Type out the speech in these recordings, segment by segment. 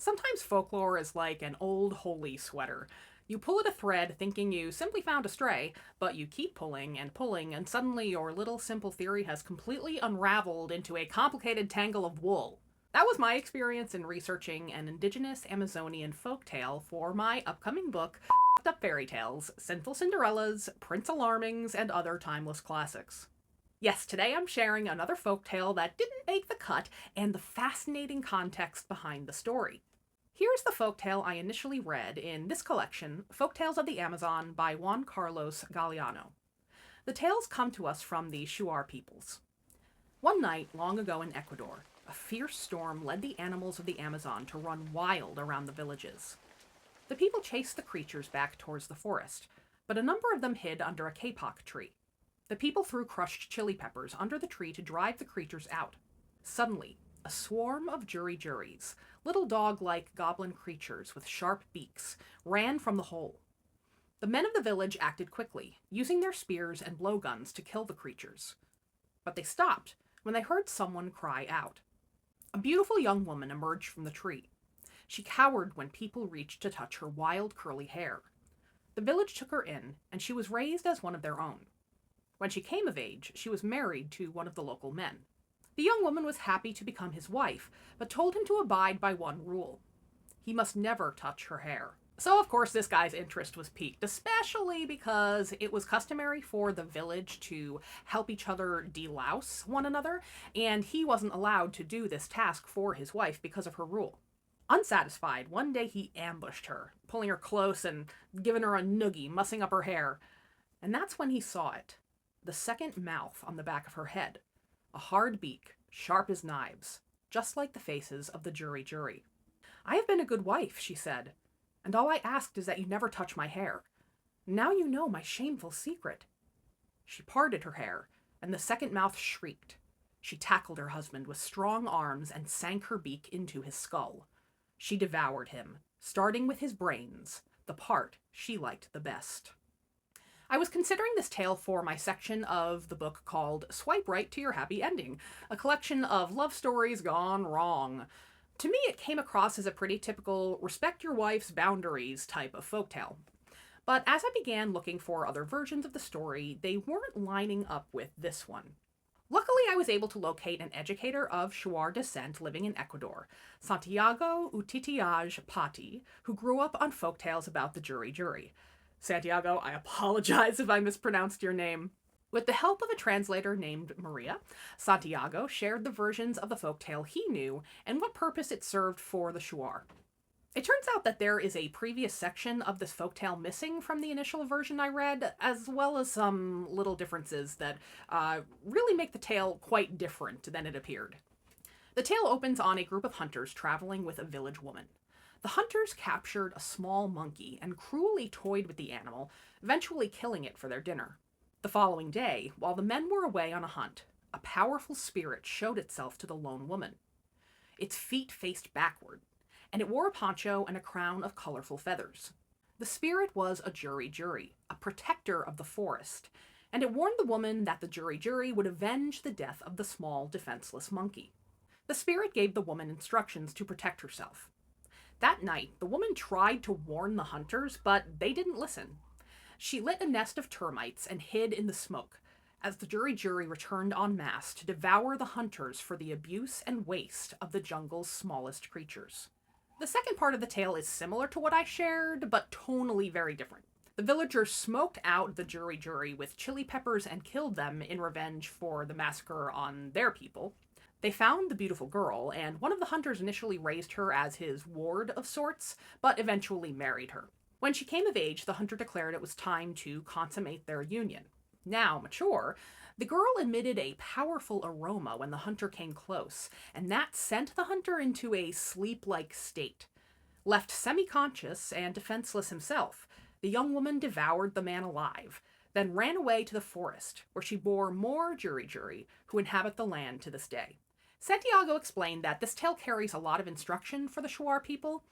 Sometimes folklore is like an old holy sweater. You pull at a thread thinking you simply found a stray, but you keep pulling and pulling, and suddenly your little simple theory has completely unraveled into a complicated tangle of wool. That was my experience in researching an indigenous Amazonian folktale for my upcoming book, FUFT Up Fairy Tales, Sinful Cinderellas, Prince Alarmings, and Other Timeless Classics. Yes, today I'm sharing another folktale that didn't make the cut and the fascinating context behind the story. Here's the folktale I initially read in this collection, Folktales of the Amazon by Juan Carlos Galeano. The tales come to us from the Shuar peoples. One night, long ago in Ecuador, a fierce storm led the animals of the Amazon to run wild around the villages. The people chased the creatures back towards the forest, but a number of them hid under a kapok tree. The people threw crushed chili peppers under the tree to drive the creatures out. Suddenly, a swarm of Juri-Juris, little dog-like goblin creatures with sharp beaks, ran from the hole. The men of the village acted quickly, using their spears and blowguns to kill the creatures. But they stopped when they heard someone cry out. A beautiful young woman emerged from the tree. She cowered when people reached to touch her wild curly hair. The village took her in, and she was raised as one of their own. When she came of age, she was married to one of the local men. The young woman was happy to become his wife, but told him to abide by one rule. He must never touch her hair. So, of course, this guy's interest was piqued, especially because it was customary for the village to help each other delouse one another, and he wasn't allowed to do this task for his wife because of her rule. Unsatisfied, one day he ambushed her, pulling her close and giving her a noogie, mussing up her hair. And that's when he saw it. The second mouth on the back of her head. A hard beak, sharp as knives, just like the faces of the Juri-Juri. "I have been a good wife," she said, "and all I asked is that you never touch my hair. Now you know my shameful secret." She parted her hair, and the second mouth shrieked. She tackled her husband with strong arms and sank her beak into his skull. She devoured him, starting with his brains, the part she liked the best. I was considering this tale for my section of the book called Swipe Right to Your Happy Ending, a collection of love stories gone wrong. To me, it came across as a pretty typical respect your wife's boundaries type of folktale. But as I began looking for other versions of the story, they weren't lining up with this one. Luckily, I was able to locate an educator of Shuar descent living in Ecuador, Santiago Utitiaj Paati, who grew up on folktales about the Juri-Juri. Santiago, I apologize if I mispronounced your name. With the help of a translator named Maria, Santiago shared the versions of the folktale he knew and what purpose it served for the Shuar. It turns out that there is a previous section of this folktale missing from the initial version I read, as well as some little differences that really make the tale quite different than it appeared. The tale opens on a group of hunters traveling with a village woman. The hunters captured a small monkey and cruelly toyed with the animal, eventually killing it for their dinner. The following day, while the men were away on a hunt, a powerful spirit showed itself to the lone woman. Its feet faced backward, and it wore a poncho and a crown of colorful feathers. The spirit was a Juri-Juri, a protector of the forest, and it warned the woman that the Juri-Juri would avenge the death of the small, defenseless monkey. The spirit gave the woman instructions to protect herself. That night, the woman tried to warn the hunters, but they didn't listen. She lit a nest of termites and hid in the smoke, as the Juri-Juri returned en masse to devour the hunters for the abuse and waste of the jungle's smallest creatures. The second part of the tale is similar to what I shared, but tonally very different. The villagers smoked out the Juri-Juri with chili peppers and killed them in revenge for the massacre on their people. They found the beautiful girl, and one of the hunters initially raised her as his ward of sorts, but eventually married her. When she came of age, the hunter declared it was time to consummate their union. Now mature, the girl emitted a powerful aroma when the hunter came close, and that sent the hunter into a sleep-like state. Left semi-conscious and defenseless himself, the young woman devoured the man alive, then ran away to the forest, where she bore more Juri-Juri, who inhabit the land to this day. Santiago explained that this tale carries a lot of instruction for the Shuar people.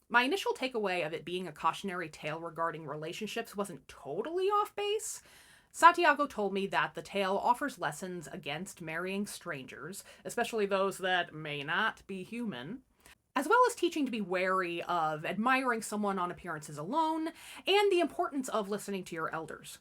My initial takeaway of it being a cautionary tale regarding relationships wasn't totally off base. Santiago told me that the tale offers lessons against marrying strangers, especially those that may not be human. as well as teaching to be wary of admiring someone on appearances alone, and the importance of listening to your elders.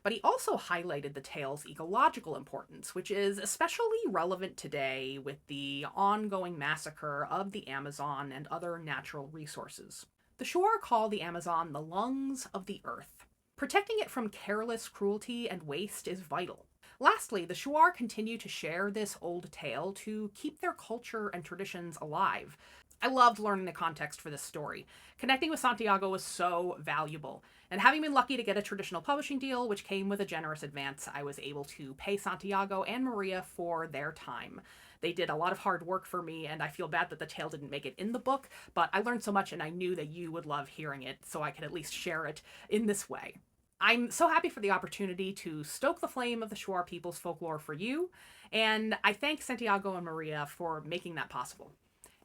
But he also highlighted the tale's ecological importance, which is especially relevant today with the ongoing massacre of the Amazon and other natural resources. The Shuar call the Amazon the lungs of the earth. Protecting it from careless cruelty and waste is vital. Lastly, the Shuar continue to share this old tale to keep their culture and traditions alive. I loved learning the context for this story. Connecting with Santiago was so valuable. And having been lucky to get a traditional publishing deal, which came with a generous advance, I was able to pay Santiago and Maria for their time. They did a lot of hard work for me, and I feel bad that the tale didn't make it in the book, but I learned so much and I knew that you would love hearing it, so I could at least share it in this way. I'm so happy for the opportunity to stoke the flame of the Shuar people's folklore for you, and I thank Santiago and Maria for making that possible.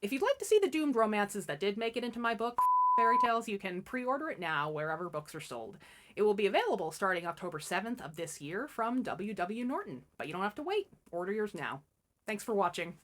If you'd like to see the doomed romances that did make it into my book, Fairy Tales, you can pre-order it now wherever books are sold. It will be available starting October 7th of this year from W.W. Norton, but you don't have to wait. Order yours now. Thanks for watching.